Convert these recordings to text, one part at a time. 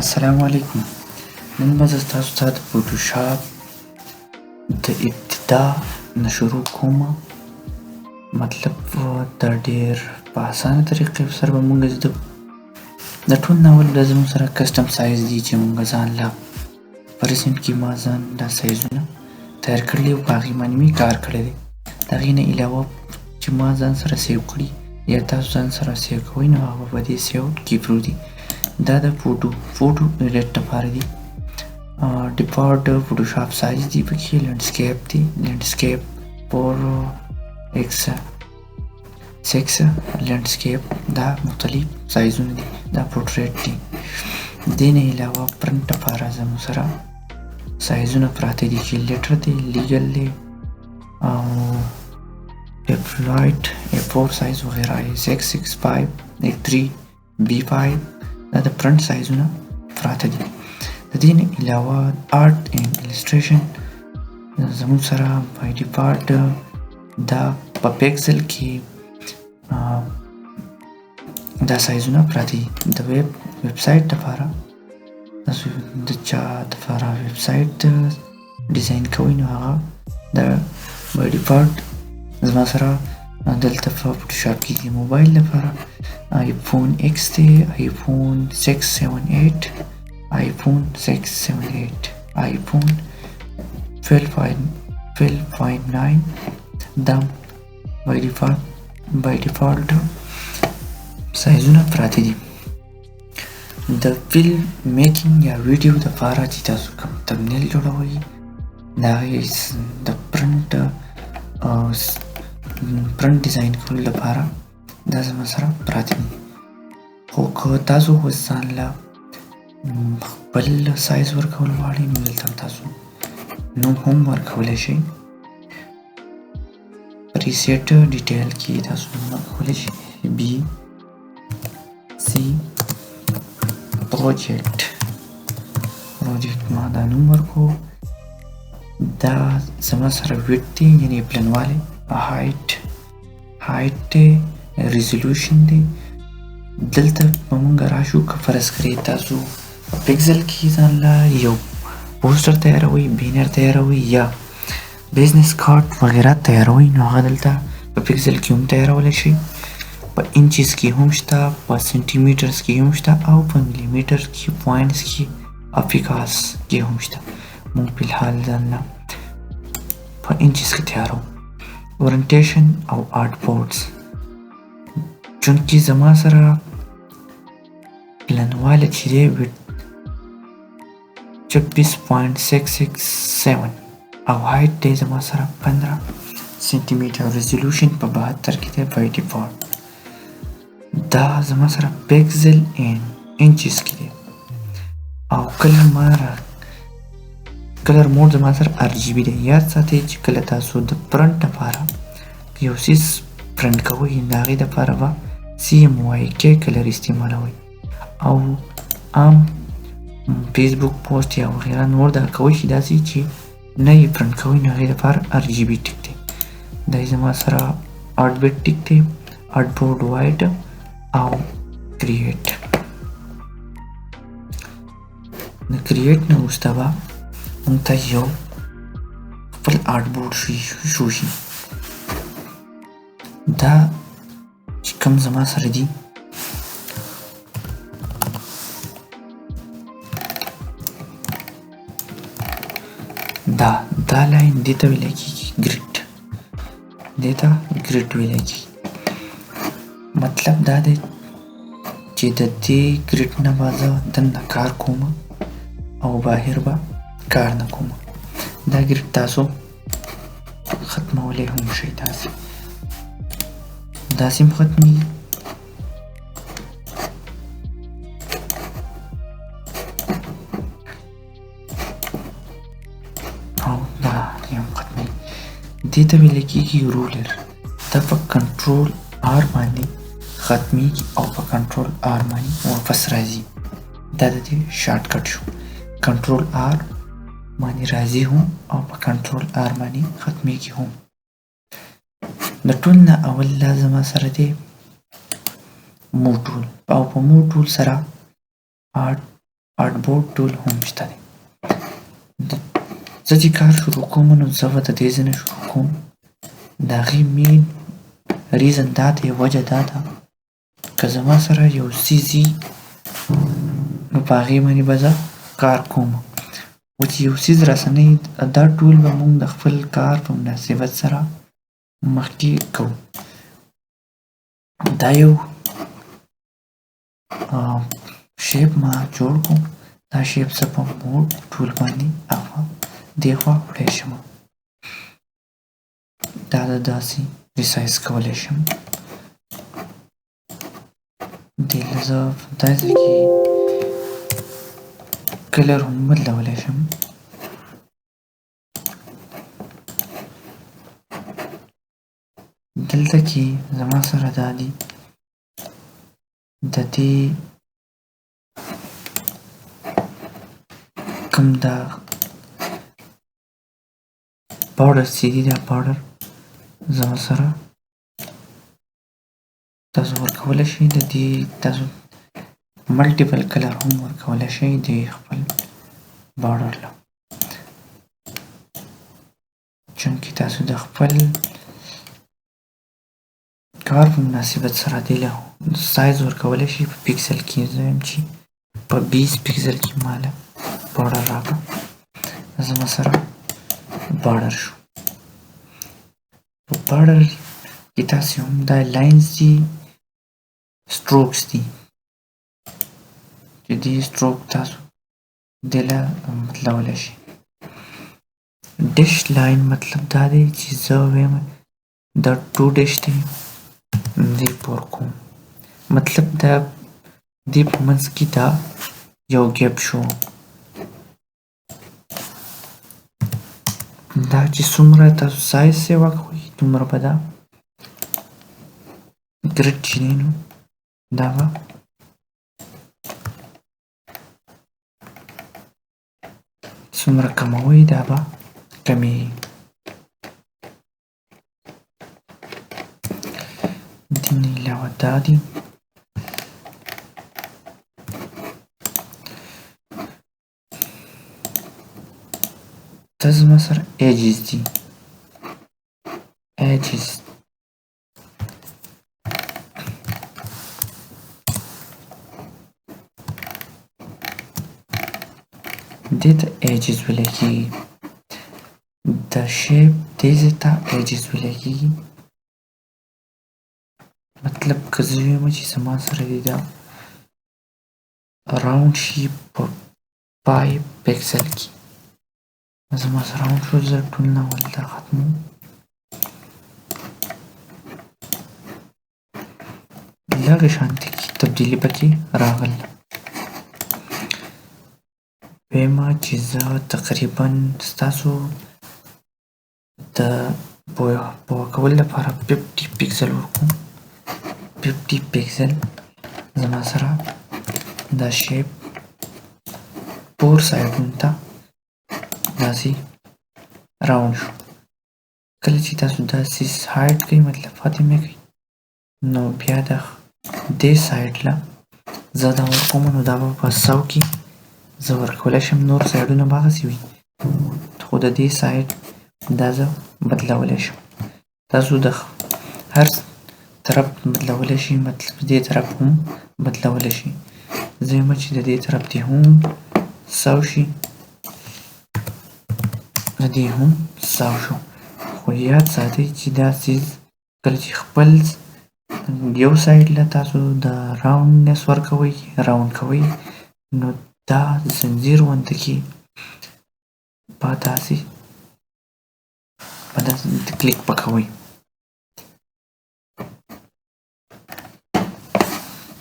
السلام علیکم. نن به زه تاسو ته د فوټوشاپ د ابتدا نه شروع کوم. مطلب دا ډېر په اسانه طریقې سره به موږ زده کړو. د ټول نه اول دا زموږ سره کسټم سایز دي چې موږ ځان له په رسنټ کې ما ځان دا سایزونه تیار کړي او په هغې باندې مې کار کړی دی. د هغې نه علاوه چې ما ځان سره سیو کړي یا تاسو ځان سره سیو کوئ نو هغه به دې سیو کې پرېږدي. دا د فوټو ایډیټ لپاره دي. ډیفالټ فوټوشاپ سایز دی پکې لینډسکیپ دی، لینډسکیپ 4x6 لینډسکیپ دا مختلف سایزونه دي. دا پورټریټ دی. دې نه علاوه پرنټ لپاره زموږ سره سایزونه پراته دي چې لیټر دی، لیګل دی او ډیپلویډ A4 سایز وغیره A6 A5 A3 B5 دا د پرنټ سایزونه پراته دي. د دې نه علاوه آرټ اینډ السټریشن زموږ سره بای ډیفالټ دا په پیکسل کې دا سایزونه پراته دي. د ویب سایټ لپاره د چا لپاره ویب سایټ ډیزاین کوئ نو هغه دا بای ډیفالټ زما سره دلته په فوټوشاپ کې دي. موبایل لپاره آیفون ایکس دی، آیفون 678 آیفون 678 آیفون 12.9 دا بای ډیفالټ سایزونه پراته دي. د فلم میکینګ یا ویډیو دپاره چې تاسو کوم تمنیل جوړوئ د هغې د پرنټ ډیزاین کولو لپاره دا زما سره پراته دي. خو که تاسو اوس ځان له خپل سایز ورکول غواړئ نو دلته تاسو نوم هم ورکولی شئ. پریسیټ ډیټیل کې تاسو نوم ورکولی شئ BC پروجیکټ ما دا نوم ورکو. دا زما سره ویډ دی یعنې پلنوالی، هایټ دی، ریزولوشن دی. دلته به مونږ راشو که فرض کړئ تاسو په پیکسل کې ځان له یو پوسټر تیاروئ، بینر تیاروئ یا بزنس کارت وغیره تیاروئ نو هغه دلته په پیکسل کې هم تیارولی شئ. په انچز کې هم شته، په سنټي میټرز کې هم شته او په ملي میټر کې، پوینټس کې او فیکاس کې هم شته. مونږ فلحال ځان له په انچز کې تیارو. اورینټیشن او آرټ بورډز چونکې زما سره پلنوالی چې دی 26.667 او هایټ دی زما سره 15 سنټي میټر. ریزولوشن په 72 کې دی بای ډیفالټ. دا زما سره پیکسل اینډ انچز کې دی او کلر موډ زما سره RGB دی. یاد ساتئ چې کله تاسو د پرنټ لپاره یو څیز پرنټ کوئ د هغې دپاره به CMYK کلر استعمالوئ او عام فیسبوک پوسټ یا وغیره نور دا کوئ چې داسې چې نه یې پرنټ کوئ نو هغې دپاره RGB ټیک دی. دا زما سره آرټ بیټ ټیک دی، آرټ بورډ وایډ او کریټ. د کریټ نه وروسته به موږ ته یو خپل آرټ بورډ شو شي. دا چې کوم زما سره دي دا لاین دې ته ویلی کېږي ګریډ، دې ته ګریډ ویلی کېږي. مطلب دا دی چې د دې ګریډ نه به زه دننه کار کوم او بهر به کار نه کوم. دا ګریډ تاسو ختمولی هم شئ، داسې هم ختمیږي. او دا هم ختمیږي. دې ته ویلی کېږي رولر. دا په کنټرول R باندې ختمیږي او په کنټرول R باندې واپس راځي. دا د دې شارټ کټ شو. کنټرول R باندې راځي هم او په کنټرول R باندې ختمیږي هم. د ټول نه اول لازمه سره دی مو ټول او په مو ټول سره آرټ آرټبورډ ټول هم شته دی. زه چې کار شروع کوم نو زه به د دې ځای نه شروع کوم. د هغې مین ریزن دا دی، وجه دا ده که زما سره یو څیز وي نو په هغې باندې به زه کار کوم. و چې یو څیز راسره نه وي دا ټول به موږ د خپل کار په مناسبت سره مخکې کوو. دا یو شیپ ما جوړ کړو. دا شیپ زه په موډ ټول باندې اخوا دېخوا وړی شم. دا داسې ریسایز کولی شم. دې له زه په داسې ځای کې کلر هم بدلولی شم. دلته کې زما سره دا دي د دې کوم دا باډر چې دي دا باډر زما سره تاسو ورکولی شئ. د دې تاسو ملټیپل کلر هم ورکولی شئ د خپل باډر له، چونکې تاسو د خپل کار په مناسبت سره دې له سایز ورکولی شئ. په پیکسل کې زه یم چې په 20 پیکسل کې ماله باډر راکړه. زما سره باډر شو. په باډر کې تاسې هم دا لاینز دي، سټروکس دي، چې دې سټروک تاسو دې له بدلولی شئ. ډش لاین مطلب دا دی چې زه ویم دا 2 ډش دی، دې پور کوم. مطلب دا دې په منځ کې دا یو ګیپ شو. دا چې څومره تاسو سایز سیوا کوئ دومره به دا ګریډ چې دی نو دا به څومره کموئ دا به کمیږي. دې نه علاوه دا دي دا زما سره ایجز دي. ایجز دې ته ایجز ویلی کېږي. د شیپ دې ځای ته ایجز ویلی کېږي. مطلب که زه ویم چې زما سره دې دا راوند شي په 5 پیکسل کې، زما سره راوند شو. زه ټول نه ولته ختموم. لږې شانتې کې تبدیلي پکې راغله. ویمه چې زه تقریبا ستاسو د پوه کولو لپاره 50 پیکسل ورکوم. 50 پیکسل زما سره دا شیپ پور سایډونو ته داسې راوند شو. کله چې تاسو داسې هایډ کوئ مطلب ختم یې کوئ نو بیا د دې سایډ له زه دا ورکوم نو دا به په 100 کې زه ورکولی شم. نور سایډونه به هغسې وي خو د دې سایډ دا زه بدلولی شم. تاسو د هر طرف بدلولی شي، مطلب دې طرف هم بدلولی شي. زه یم چې د دې طرف دې هم 100 شي، د دې هم 100 شو. خو یاد ساتئ چې دا څیز کله چې خپل یو سایډ له تاسو د راوندنس ورکوئ راوند کوئ نو دا زنځیر غونته کې به داسې کلیک پکوئ.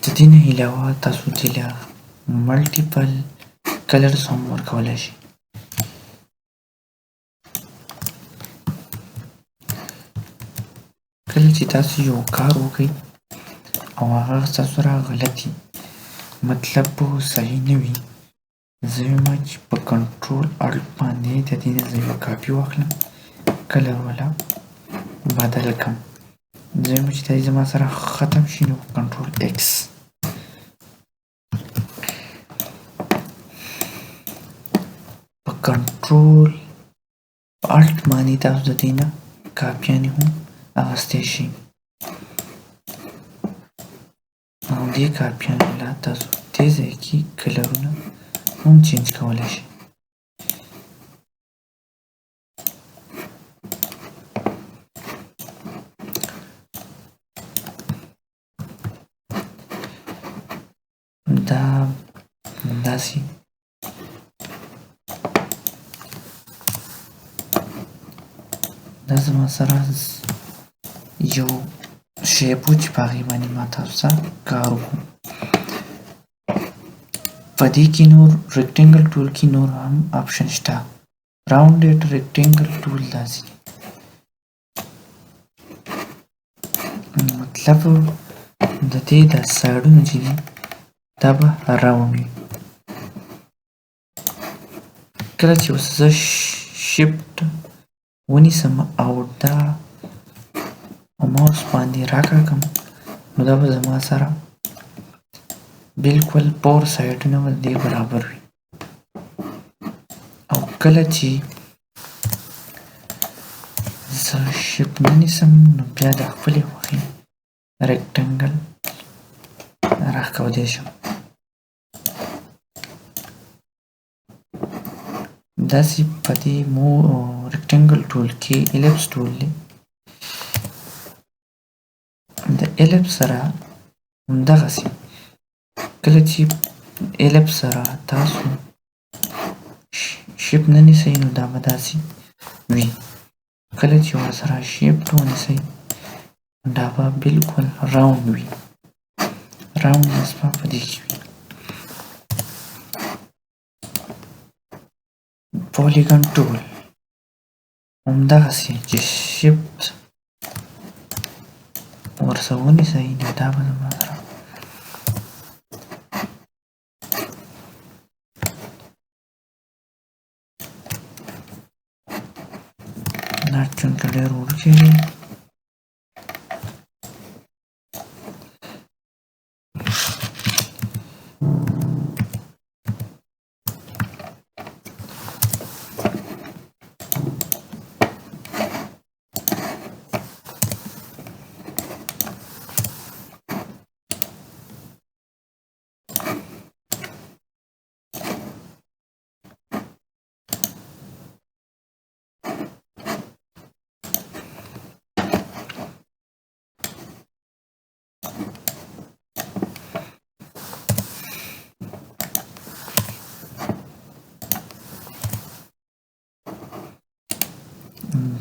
د دې نه علاوه تاسو دې له ملټیپل کلرز هم ورکولی شئ. کله چې تاسو یو کار وکئ او هغه ستاسو سره غلط وي، مطلب به صحیح نه وي، زه ویمه چې په کنټرول الټ باندې د دې نه زه یوه کاپي واخلم، کلر والا بدل کړم. زه ویمه چې دا زما سره ختم شي نو کنټرول ایکس کنټرول الټ باندې تاسو د دې نه کاپیانې هم اخیستی شئ او دې کاپیانو له تاسو دې ځای کې کلرونه هم چینج کولی شئ. دا داسې دا زما سره یو شیپ و چې په هغې باندې ما تاسو سره کار وکړو. په دې کې نور ریکټینګل ټول کې نور هم آپشن شته. راونډډ ریکټینګل ټول داسې مطلب د دې د سایډونو چې دي دا به راونډ وي. کله چې اوس زه شفټ ونیسم او دا ماوس باندې راکاږم نو دا به زما سره بالکل پور سایډونه به دې برابر وي او کله چې زه شفټ نه نیسم نو بیا د خپلې خوښې ریکټنګل راښکولی شم. داسې په دې ریکټنګل ټول کې الیپس ټول دی. د الیپس سره همدغسې کله چې الیپس سره تاسو شیپ نه نیسئ نو دا به داسې وي. کله چې ورسره شیپ ونیسئ دا به بالکل راونډ وي. راونډ نسبه په دې کې وي. پولیګن ټول همدغسې چې شیپ ورسره ونیسئ نو دا به زما سره دا چونکه ډېر وړوکی دی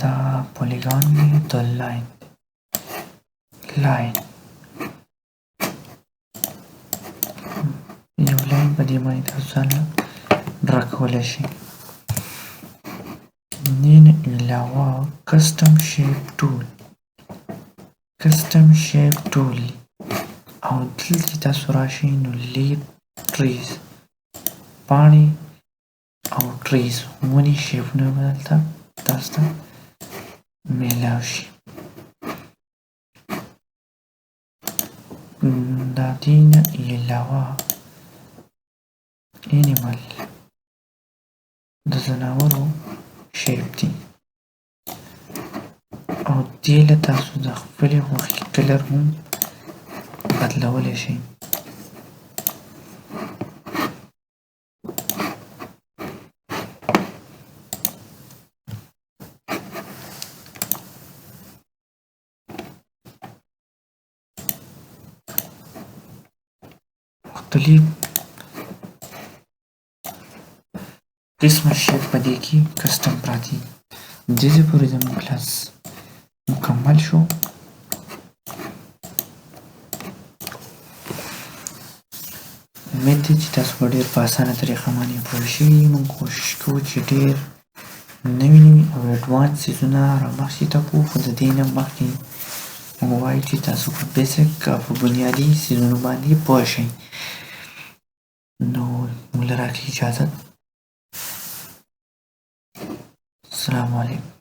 دا پولیګان دی دا لاین یو لاین په دې باندې تاسو ځان ډرا کولی شئ. دې نه علاوه کسټم شیپ ټول او دلته تاسو راشئ نو لیف ټریز پاڼې او ټریز ونې شیپونه به دلته تاسو ته میلاو شي. د دې نه علاوه انیمل د ځناورو شیپ دی او دې له تاسو د خپلې خوښې کلر هم بدلولی شئ. مختلف قسمه شیپ په دې کې کسټم پراته دي. دې ځای پورې زموږ کلاس مکمل شو. امید دی چې تاسو به ډېر په اسانه طریقه باندې پوه شوي. موږ کوشش کوو چې ډېر نوي او اډوانس څیزونه رامخکې ته کړو خو د دې نه مخکې موږ وایو چې تاسو په بیسک او په بنیادي څیزونو باندې پوه شئ. نو موږ له راکړئ اجازت. السلام علیکم.